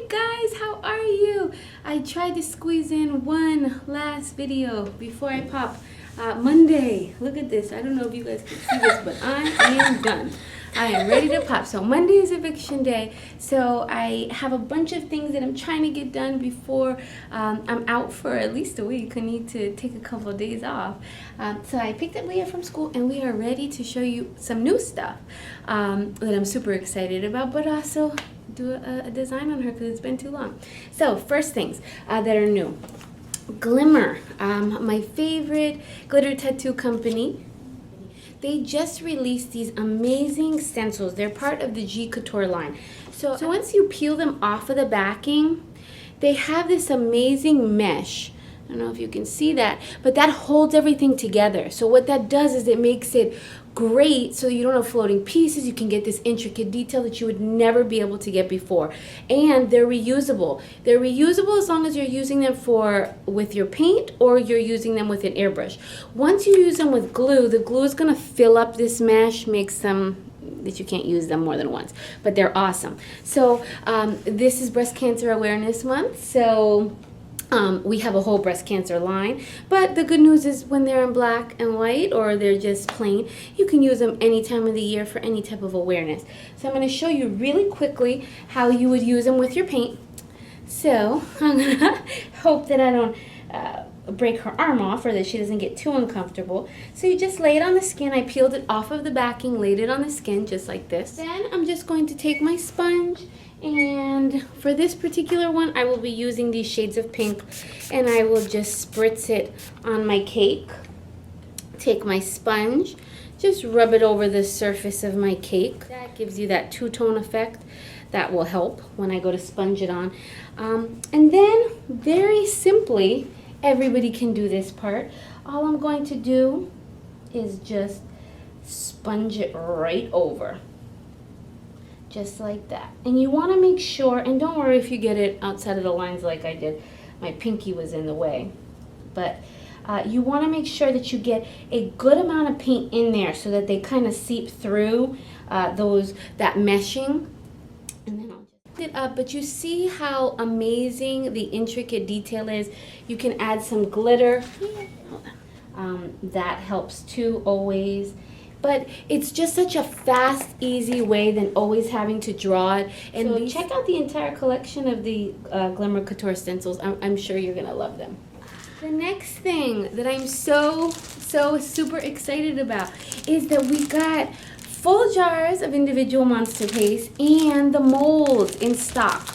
Hey guys, how are you? I tried to squeeze in one last video before I pop. Monday, look at this. I don't know if you guys can see this, but I am done. I am ready to pop. So Monday is eviction day. So I have a bunch of things that I'm trying to get done before I'm out for at least a week. I need to take a couple of days off. So I picked up Leah from school and we are ready to show you some new stuff that I'm super excited about, but also do a design on her because it's been too long. So first things that are new. Glimmer, my favorite glitter tattoo company. They just released these amazing stencils. They're part of the G Couture line. So once you peel them off of the backing, they have this amazing mesh. I don't know if you can see that, but that holds everything together. So what that does is it makes it great so you don't have floating pieces. You can get this intricate detail that you would never be able to get before. And they're reusable. They're reusable as long as you're using them with your paint or you're using them with an airbrush. Once you use them with glue, the glue is going to fill up this mesh, makes them that you can't use them more than once, but they're awesome. So this is Breast Cancer Awareness Month, so we have a whole breast cancer line, but the good news is when they're in black and white or they're just plain, you can use them any time of the year for any type of awareness. So I'm going to show you really quickly how you would use them with your paint. So I'm going to hope that I don't break her arm off or that she doesn't get too uncomfortable. So you just lay it on the skin. I peeled it off of the backing, laid it on the skin just like this. Then I'm just going to take my sponge, and for this particular one I will be using these shades of pink, and I will just spritz it on my cake. Take my sponge, just rub it over the surface of my cake. That gives you that two-tone effect. That will help when I go to sponge it on. And then very simply, everybody can do this part. All I'm going to do is just sponge it right over. Just like that. And you want to make sure, and don't worry if you get it outside of the lines like I did. My pinky was in the way. But you want to make sure that you get a good amount of paint in there so that they kind of seep through that meshing. And then I'll just it up, but you see how amazing the intricate detail is. You can add some glitter. That helps too, always. But it's just such a fast, easy way than always having to draw it. And so check out the entire collection of the Glimmer Couture stencils. I'm sure you're going to love them. The next thing that I'm so super excited about is that we got full jars of individual Monster Paste and the molds in stock.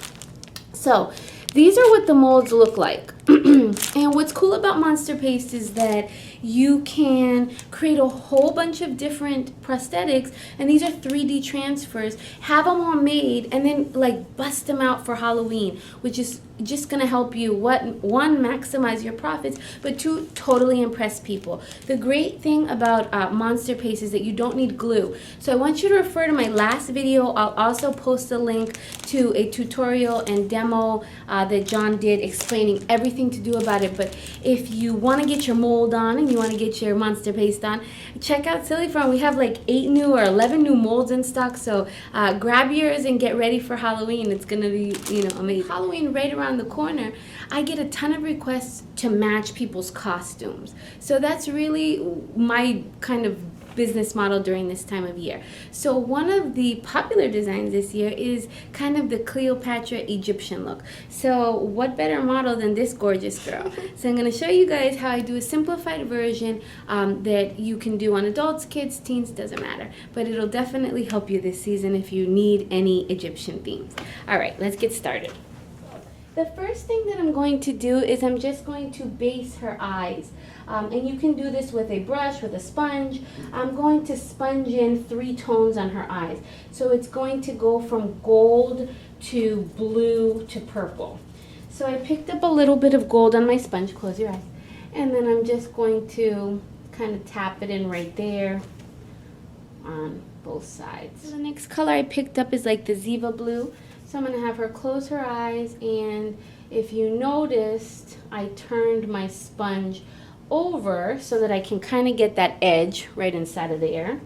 So these are what the molds look like. And what's cool about Monster Paste is that you can create a whole bunch of different prosthetics, and these are 3D transfers. Have them all made and then like bust them out for Halloween, which is just gonna help you, one, maximize your profits, but two, totally impress people. The great thing about Monster Paste is that you don't need glue. So I want you to refer to my last video. I'll also post a link to a tutorial and demo that John did explaining everything to do about it. But if you want to get your mold on and you want to get your Monster Paste on, check out Silly Farm. We have like 8 new or 11 new molds in stock, so grab yours and get ready for Halloween. It's gonna be, amazing. Halloween right around the corner. I get a ton of requests to match people's costumes, so that's really my kind of business model during this time of year. So one of the popular designs this year is kind of the Cleopatra Egyptian look. So what better model than this gorgeous girl? So I'm going to show you guys how I do a simplified version that you can do on adults, kids, teens, doesn't matter. But it'll definitely help you this season if you need any Egyptian themes. All right, let's get started. The first thing that I'm going to do is I'm just going to base her eyes. And you can do this with a brush, with a sponge. I'm going to sponge in 3 tones on her eyes. So it's going to go from gold to blue to purple. So I picked up a little bit of gold on my sponge. Close your eyes. And then I'm just going to kind of tap it in right there on both sides. So the next color I picked up is like the Ziva blue. So I'm going to have her close her eyes, and if you noticed, I turned my sponge over so that I can kind of get that edge right inside of there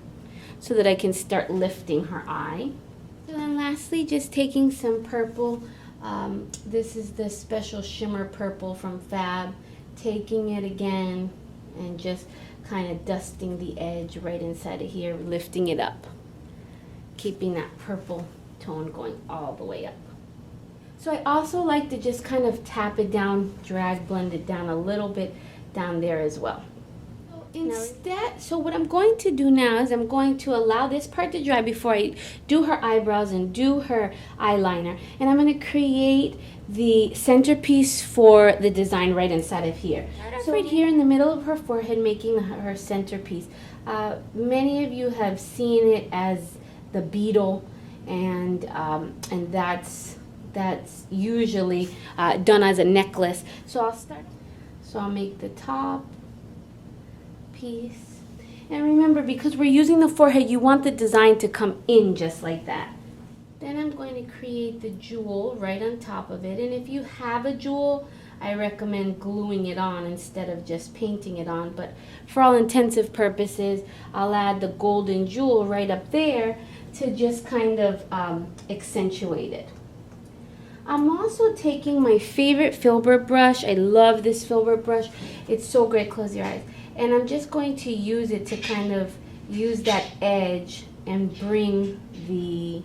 so that I can start lifting her eye. So then lastly, just taking some purple This is the special shimmer purple from Fab. Taking it again and just kind of dusting the edge right inside of here, lifting it up. Keeping that purple tone going all the way up. So I also like to just kind of tap it down, drag, blend it down a little bit down there as well. So what I'm going to do now is I'm going to allow this part to dry before I do her eyebrows and do her eyeliner. And I'm going to create the centerpiece for the design right inside of here. So right here in the middle of her forehead, making her centerpiece. Many of you have seen it as the beetle, and that's usually done as a necklace. So I'll make the top piece. And remember, because we're using the forehead, you want the design to come in just like that. Then I'm going to create the jewel right on top of it. And if you have a jewel, I recommend gluing it on instead of just painting it on. But for all intensive purposes, I'll add the golden jewel right up there to just kind of accentuate it. I'm also taking my favorite Filbert brush. I love this Filbert brush. It's so great. Close your eyes. And I'm just going to use it to kind of use that edge and bring the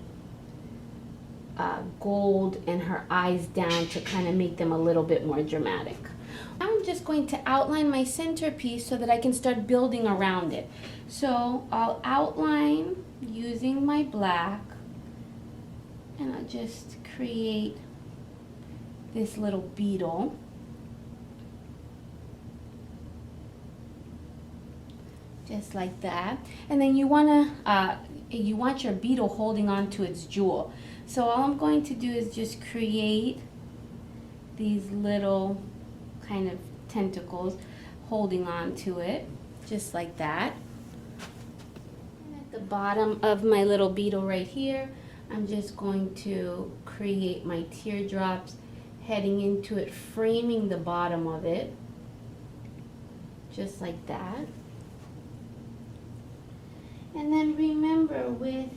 gold in her eyes down to kind of make them a little bit more dramatic. Now I'm just going to outline my centerpiece so that I can start building around it. So I'll outline using my black, and I'll just create this little beetle. Just like that. And then you want your beetle holding on to its jewel. So all I'm going to do is just create these little kind of tentacles holding on to it, just like that. And at the bottom of my little beetle right here, I'm just going to create my teardrops heading into it, framing the bottom of it, just like that. And then remember, with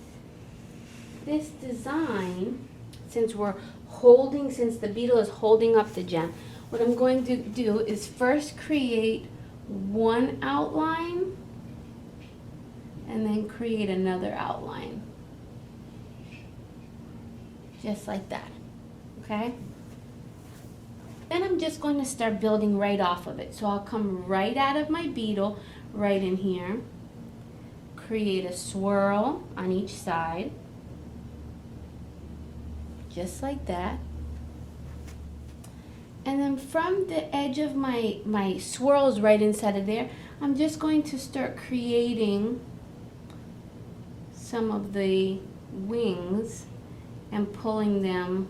this design, since the beetle is holding up the gem, what I'm going to do is first create one outline and then create another outline. Just like that, okay? Then I'm just going to start building right off of it. So I'll come right out of my beetle, right in here. Create a swirl on each side, just like that. And then from the edge of my swirls right inside of there, I'm just going to start creating some of the wings and pulling them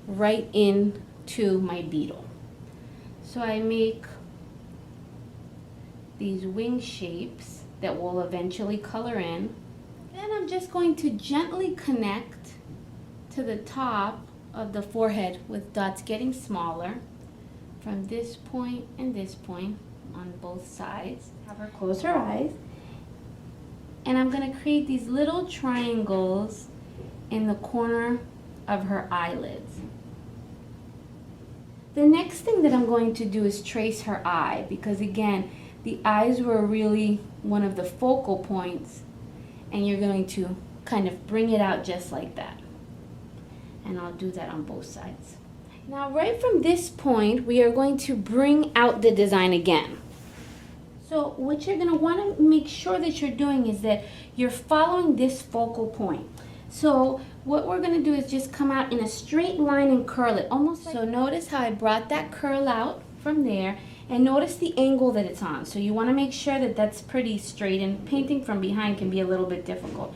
right into my beetle. So I make these wing shapes that will eventually color in. Then I'm just going to gently connect to the top of the forehead with dots getting smaller from this point and this point on both sides. Have her close her eyes. And I'm going to create these little triangles in the corner of her eyelids. The next thing that I'm going to do is trace her eye, because again, the eyes were really one of the focal points, and you're going to kind of bring it out just like that. And I'll do that on both sides. Now right from this point, we are going to bring out the design again. So what you're going to want to make sure that you're doing is that you're following this focal point. So what we're going to do is just come out in a straight line and curl it, almost like. So notice how I brought that curl out from there, and notice the angle that it's on. So you want to make sure that that's pretty straight, and painting from behind can be a little bit difficult.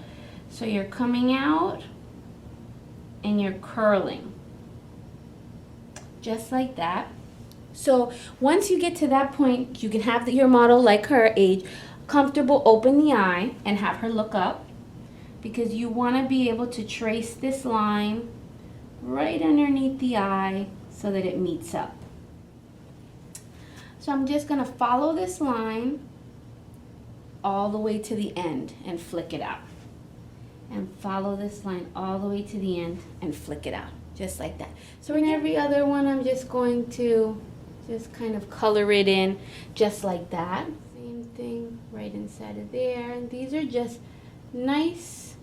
So you're coming out and you're curling, just like that. So once you get to that point, you can have your model, like her age, comfortable, open the eye and have her look up, because you want to be able to trace this line right underneath the eye so that it meets up. So I'm just going to follow this line all the way to the end and flick it out. And follow this line all the way to the end and flick it out. just like that. So in every other one, I'm just going to just kind of color it in just like that. Same thing right inside of there. And these are just nice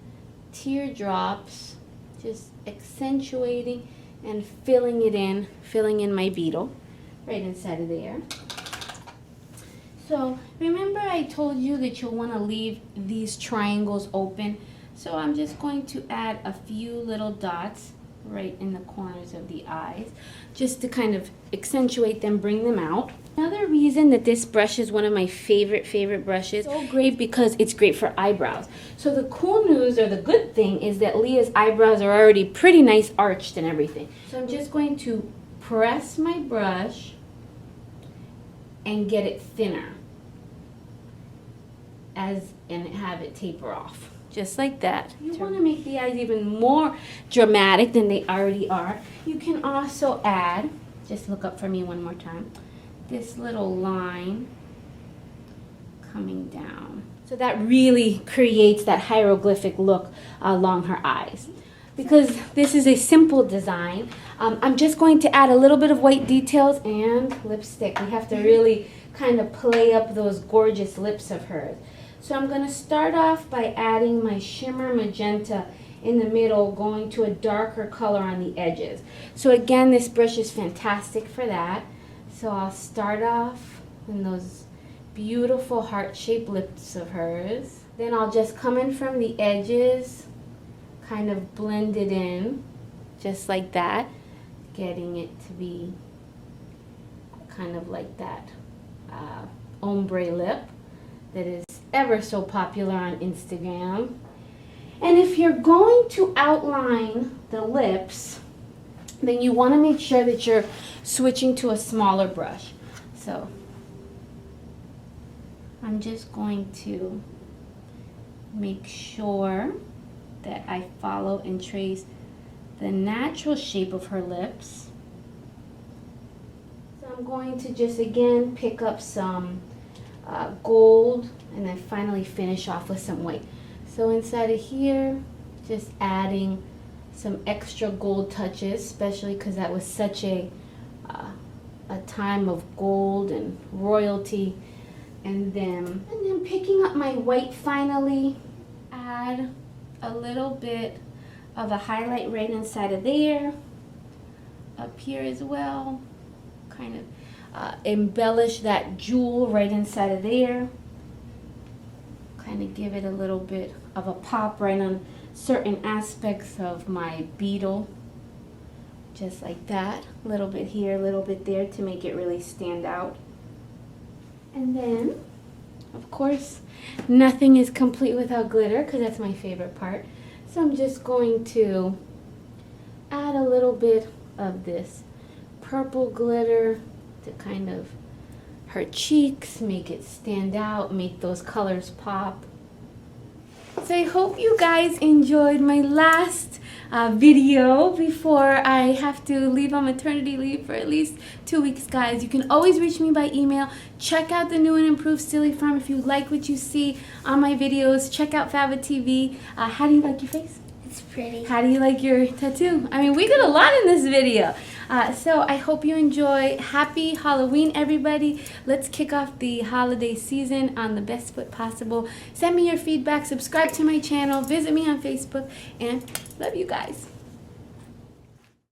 teardrops, just accentuating and filling in my beetle right inside of there. So remember I told you that you'll want to leave these triangles open. So I'm just going to add a few little dots right in the corners of the eyes just to kind of accentuate them, bring them out. Another reason that this brush is one of my favorite brushes, so great because it's great for eyebrows. So the cool news, or the good thing, is that Leah's eyebrows are already pretty nice arched and everything. So I'm just going to press my brush and get it thinner and have it taper off. Just like that. You want to make the eyes even more dramatic than they already are. You can also add, just look up for me one more time, this little line coming down. So that really creates that hieroglyphic look along her eyes. Because this is a simple design, I'm just going to add a little bit of white details and lipstick. We have to really kind of play up those gorgeous lips of hers. So I'm going to start off by adding my shimmer magenta in the middle, going to a darker color on the edges. So again, this brush is fantastic for that. So I'll start off in those beautiful heart-shaped lips of hers. Then I'll just come in from the edges, kind of blend it in, just like that, getting it to be kind of like that ombre lip that is ever so popular on Instagram. And if you're going to outline the lips, then you want to make sure that you're switching to a smaller brush. So I'm just going to make sure that I follow and trace the natural shape of her lips. So I'm going to just again pick up some gold and then finally finish off with some white. So inside of here, just adding some extra gold touches, especially because that was such a time of gold and royalty. And then picking up my white finally, add a little bit of a highlight right inside of there, up here as well, kind of embellish that jewel right inside of there, kind of give it a little bit of a pop right on certain aspects of my beetle, just like that, a little bit here, a little bit there to make it really stand out. And then, of course, nothing is complete without glitter, because that's my favorite part. So I'm just going to add a little bit of this purple glitter to kind of her cheeks, make it stand out, make those colors pop. So I hope you guys enjoyed my last video before I have to leave on maternity leave for at least 2 weeks, guys. You can always reach me by email. Check out the new and improved Steely Farm if you like what you see on my videos. Check out Fava TV. How do you like your face? It's pretty. How do you like your tattoo? I mean, we did a lot in this video. So I hope you enjoy. Happy Halloween, everybody. Let's kick off the holiday season on the best foot possible. Send me your feedback. Subscribe to my channel. Visit me on Facebook. And love you guys.